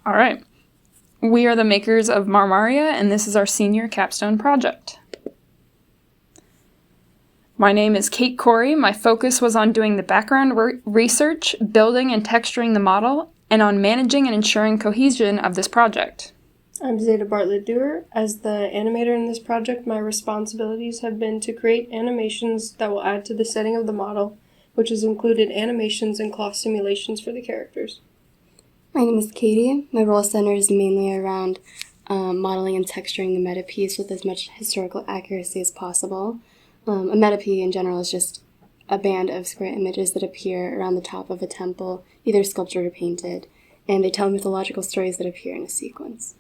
All right. We are the makers of Marmaria, and this is our senior capstone project. My name is Kate Koury. My focus was on doing the background research, building and texturing the model, and on managing and ensuring cohesion of this project. I'm Zeda Bartlett-Duhr. As the animator in this project, my responsibilities have been to create animations that will add to the setting of the model, which has included animations and cloth simulations for the characters. My name is Katie. My role centers mainly around modeling and texturing the metapiece with as much historical accuracy as possible. A metapiece in general is just a band of square images that appear around the top of a temple, either sculptured or painted, and they tell mythological stories that appear in a sequence.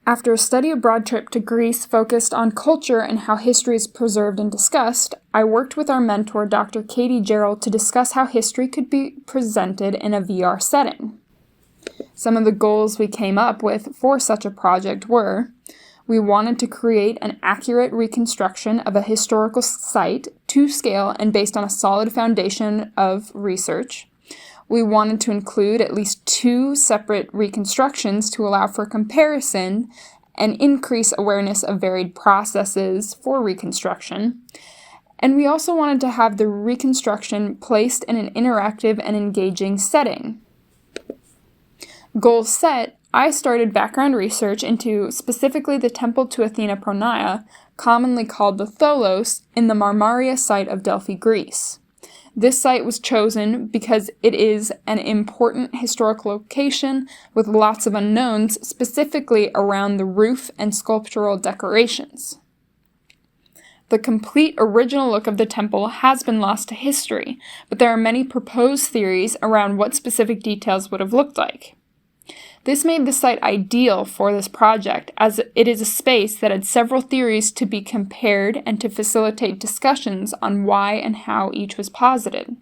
After a study abroad trip to Greece focused on culture and how history is preserved and discussed, I worked with our mentor, Dr. Katie Gerald, to discuss how history could be presented in a VR setting. Some of the goals we came up with for such a project were: we wanted to create an accurate reconstruction of a historical site to scale and based on a solid foundation of research. We wanted to include at least 2 separate reconstructions to allow for comparison and increase awareness of varied processes for reconstruction. And we also wanted to have the reconstruction placed in an interactive and engaging setting. Goals set, I started background research into specifically the temple to Athena Pronaia, commonly called the Tholos, in the Marmaria site of Delphi, Greece. This site was chosen because it is an important historical location with lots of unknowns, specifically around the roof and sculptural decorations. The complete original look of the temple has been lost to history, but there are many proposed theories around what specific details would have looked like. This made the site ideal for this project, as it is a space that had several theories to be compared and to facilitate discussions on why and how each was posited.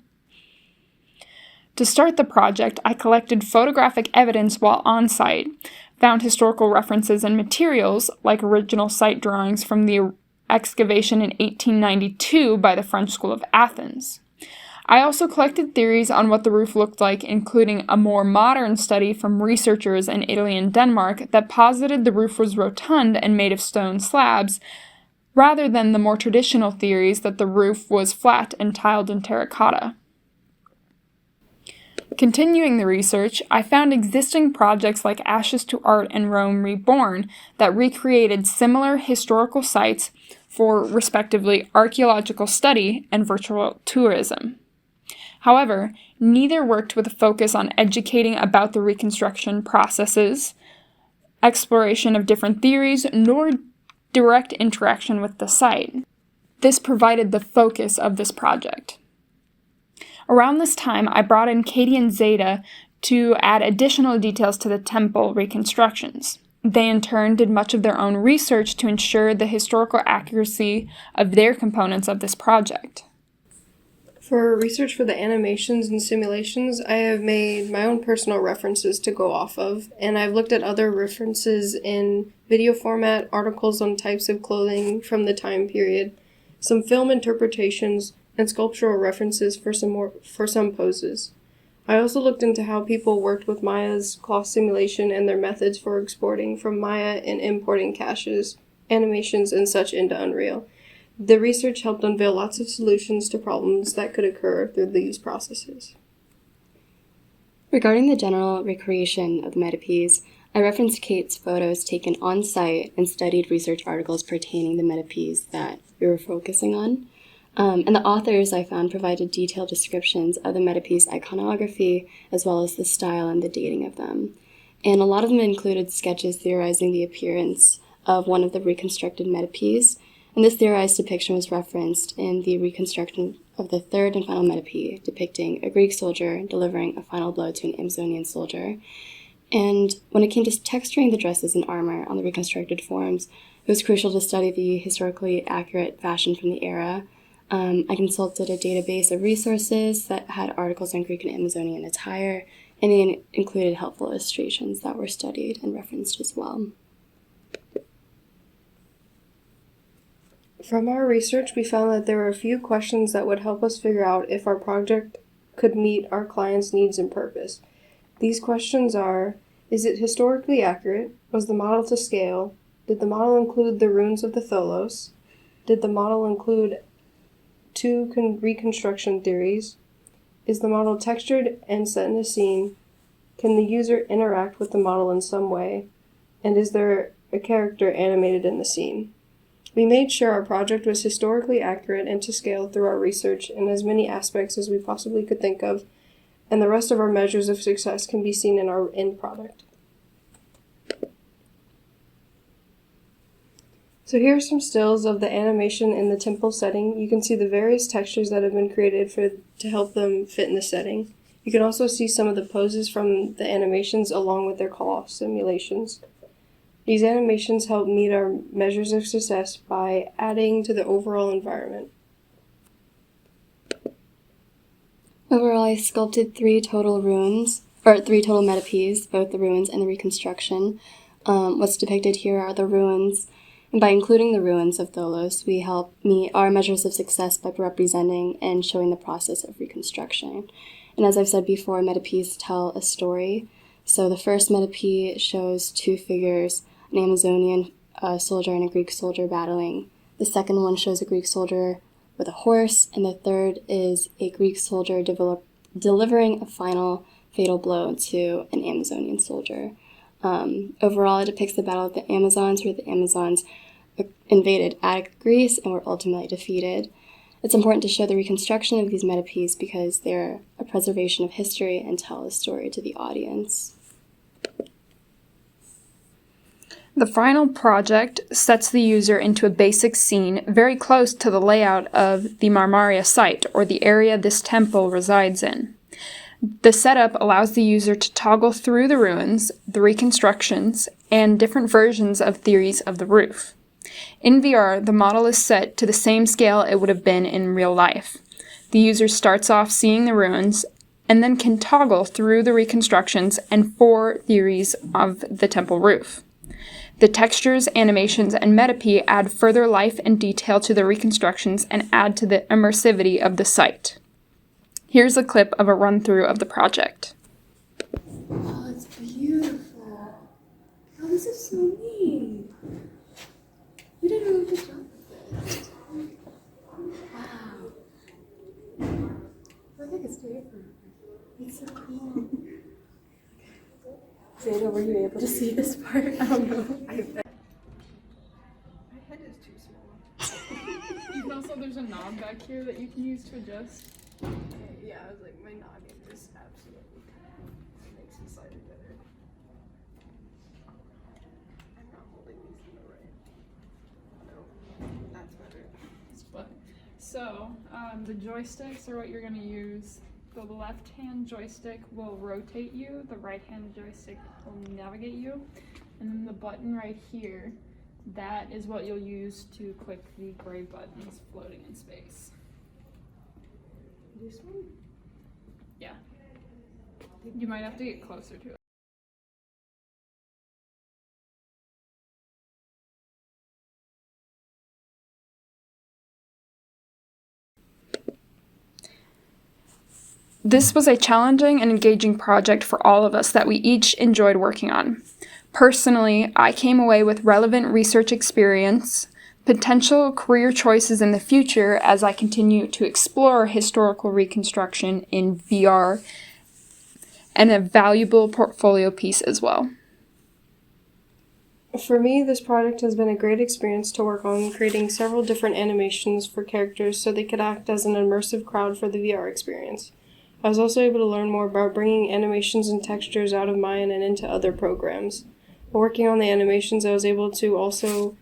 To start the project, I collected photographic evidence while on site, found historical references and materials, like original site drawings from the excavation in 1892 by the French School of Athens. I also collected theories on what the roof looked like, including a more modern study from researchers in Italy and Denmark that posited the roof was rotund and made of stone slabs, rather than the more traditional theories that the roof was flat and tiled in terracotta. Continuing the research, I found existing projects like Ashes to Art and Rome Reborn that recreated similar historical sites for, respectively, archaeological study and virtual tourism. However, neither worked with a focus on educating about the reconstruction processes, exploration of different theories, nor direct interaction with the site. This provided the focus of this project. Around this time, I brought in Katie and Zeda to add additional details to the temple reconstructions. They in turn did much of their own research to ensure the historical accuracy of their components of this project. For research for the animations and simulations, I have made my own personal references to go off of, and I've looked at other references in video format, articles on types of clothing from the time period, some film interpretations, and sculptural references for some poses. I also looked into how people worked with Maya's cloth simulation and their methods for exporting from Maya and importing caches, animations, and such into Unreal. The research helped unveil lots of solutions to problems that could occur through these processes. Regarding the general recreation of the metapiece, I referenced Kate's photos taken on-site and studied research articles pertaining to the metapiece that we were focusing on. And the authors I found provided detailed descriptions of the metapiece iconography, as well as the style and the dating of them. And a lot of them included sketches theorizing the appearance of one of the reconstructed metapiece, and this theorized depiction was referenced in the reconstruction of the third and final metapiece, depicting a Greek soldier delivering a final blow to an Amazonian soldier. And when it came to texturing the dresses and armor on the reconstructed forms, it was crucial to study the historically accurate fashion from the era. I consulted a database of resources that had articles on Greek and Amazonian attire, and they included helpful illustrations that were studied and referenced as well. From our research, we found that there were a few questions that would help us figure out if our project could meet our client's needs and purpose. These questions are: is it historically accurate? Was the model to scale? Did the model include the ruins of the Tholos? Did the model include two reconstruction theories? Is the model textured and set in a scene? Can the user interact with the model in some way? And is there a character animated in the scene? We made sure our project was historically accurate and to scale through our research in as many aspects as we possibly could think of, and the rest of our measures of success can be seen in our end product. So here are some stills of the animation in the temple setting. You can see the various textures that have been created to help them fit in the setting. You can also see some of the poses from the animations along with their call-off simulations. These animations help meet our measures of success by adding to the overall environment. Overall, I sculpted three total metapes, both the ruins and the reconstruction. What's depicted here are the ruins, and by including the ruins of Tholos, we help meet our measures of success by representing and showing the process of reconstruction. And as I've said before, metapes tell a story. So the first metape shows two figures, an Amazonian soldier and a Greek soldier battling. The second one shows a Greek soldier with a horse, and the third is a Greek soldier delivering a final fatal blow to an Amazonian soldier. Overall, it depicts the Battle of the Amazons, where the Amazons invaded Attica, Greece, and were ultimately defeated. It's important to show the reconstruction of these metapes because they're a preservation of history and tell a story to the audience. The final project sets the user into a basic scene very close to the layout of the Marmaria site, or the area this temple resides in. The setup allows the user to toggle through the ruins, the reconstructions, and different versions of theories of the roof. In VR, the model is set to the same scale it would have been in real life. The user starts off seeing the ruins, and then can toggle through the reconstructions and 4 theories of the temple roof. The textures, animations, and metape add further life and detail to the reconstructions and add to the immersivity of the site. Here's a clip of a run-through of the project. Oh, it's beautiful. Oh, this is so neat. You did a really good job with this. Wow. I think it's different. It's so cool. Zeda, were you able to see this part? I don't know. I bet. My head is too small. Also, there's a knob back here that you can use to adjust. Yeah, I was like, my noggin just absolutely makes the slide together. I'm not holding these in the right. No, that's better. So, the joysticks are what you're going to use. The left-hand joystick will rotate you, the right-hand joystick will navigate you, and then the button right here, that is what you'll use to click the gray buttons floating in space. This one? Yeah. You might have to get closer to it. This was a challenging and engaging project for all of us that we each enjoyed working on. Personally, I came away with relevant research experience, potential career choices in the future as I continue to explore historical reconstruction in VR, and a valuable portfolio piece as well. For me, this project has been a great experience to work on creating several different animations for characters so they could act as an immersive crowd for the VR experience. I was also able to learn more about bringing animations and textures out of mine and into other programs. While working on the animations, I was able to also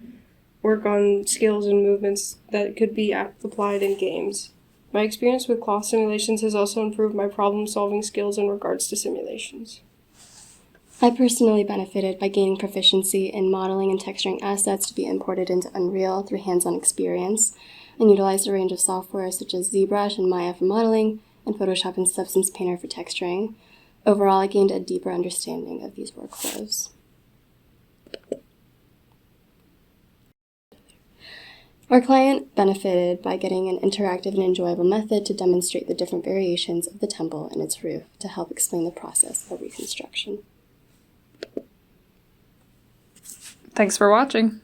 work on skills and movements that could be applied in games. My experience with cloth simulations has also improved my problem-solving skills in regards to simulations. I personally benefited by gaining proficiency in modeling and texturing assets to be imported into Unreal through hands-on experience, and utilized a range of software such as ZBrush and Maya for modeling, and Photoshop and Substance Painter for texturing. Overall, I gained a deeper understanding of these workflows. Our client benefited by getting an interactive and enjoyable method to demonstrate the different variations of the temple and its roof to help explain the process of reconstruction. Thanks for watching.